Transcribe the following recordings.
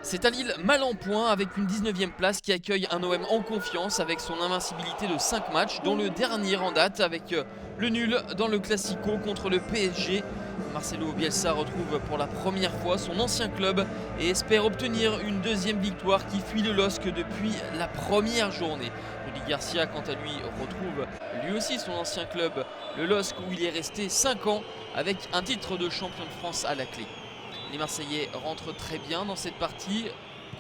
C'est un Lille mal en point avec une 19e place qui accueille un OM en confiance avec son invincibilité de 5 matchs, dont le dernier en date avec le nul dans le Classico contre le PSG. Marcelo Bielsa retrouve pour la première fois son ancien club et espère obtenir une deuxième victoire qui fuit le LOSC depuis la première journée. Rudy Garcia, quant à lui, retrouve lui aussi son ancien club, le LOSC, où il est resté 5 ans avec un titre de champion de France à la clé. Les Marseillais rentrent très bien dans cette partie.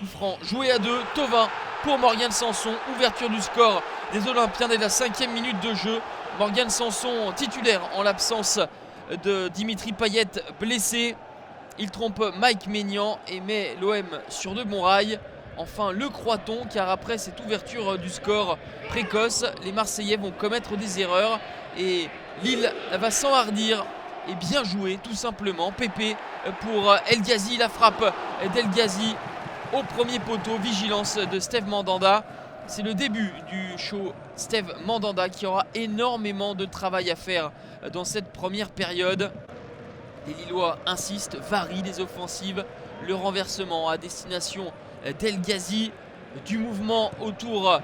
Coup franc joué à 2, Thauvin pour Morgan Sanson. Ouverture du score des Olympiens dès la 5e minute de jeu. Morgan Sanson titulaire en l'absence de Dimitri Payet blessé. Il trompe Mike Maignan et met l'OM sur de bons rails. Enfin, le croit-on, car après cette ouverture du score précoce, les Marseillais vont commettre des erreurs et Lille va s'enhardir. Et bien joué tout simplement. Pépé pour El Ghazi, la frappe d'El Ghazi au premier poteau, vigilance de Steve Mandanda. C'est le début du show Steve Mandanda qui aura énormément de travail à faire dans cette première période. Les Lillois insistent, varient les offensives, le renversement à destination d'El Ghazi, du mouvement autour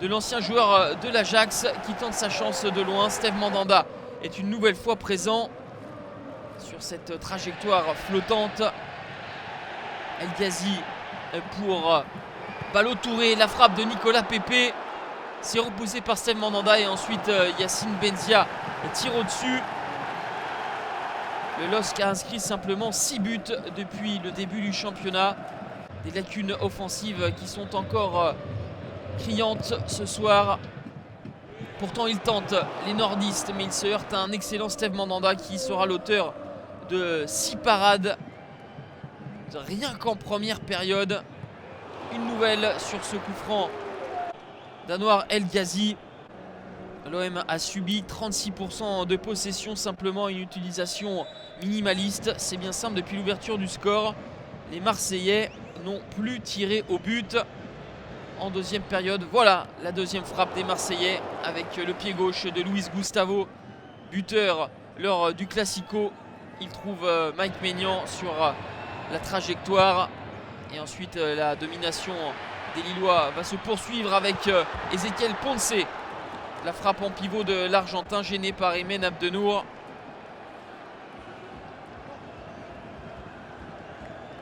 de l'ancien joueur de l'Ajax qui tente sa chance de loin. Steve Mandanda est une nouvelle fois présent sur cette trajectoire flottante. El Ghazi pour Balo Touré, la frappe de Nicolas Pepe, c'est repoussé par Steve Mandanda et ensuite Yacine Benzia tire au-dessus. Le LOSC a inscrit simplement 6 buts depuis le début du championnat. Des lacunes offensives qui sont encore criantes ce soir. Pourtant il tente les nordistes, mais il se heurte à un excellent Steve Mandanda qui sera l'auteur de 6 parades rien qu'en première période. Une nouvelle sur ce coup franc d'Anouar El Ghazi. L'OM a subi 36% de possession, simplement une utilisation minimaliste. C'est bien simple, depuis l'ouverture du score, les Marseillais n'ont plus tiré au but en deuxième période. Voilà la deuxième frappe des Marseillais avec le pied gauche de Luis Gustavo, buteur lors du Classico. Il trouve Mike Maignan sur la trajectoire et ensuite la domination des Lillois va se poursuivre avec Ezequiel Ponce. La frappe en pivot de l'Argentin gêné par Aymen Abdenour.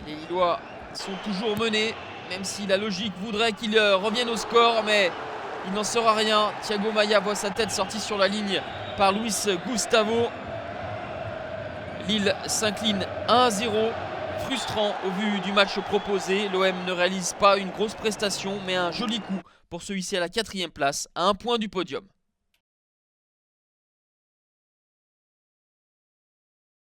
Les Lillois sont toujours menés, même si la logique voudrait qu'ils reviennent au score, mais il n'en sera rien. Thiago Maia voit sa tête sortie sur la ligne par Luis Gustavo. Lille s'incline 1-0. Frustrant au vu du match proposé. L'OM ne réalise pas une grosse prestation, mais un joli coup pour se hisser à la 4e place, à 1 point du podium.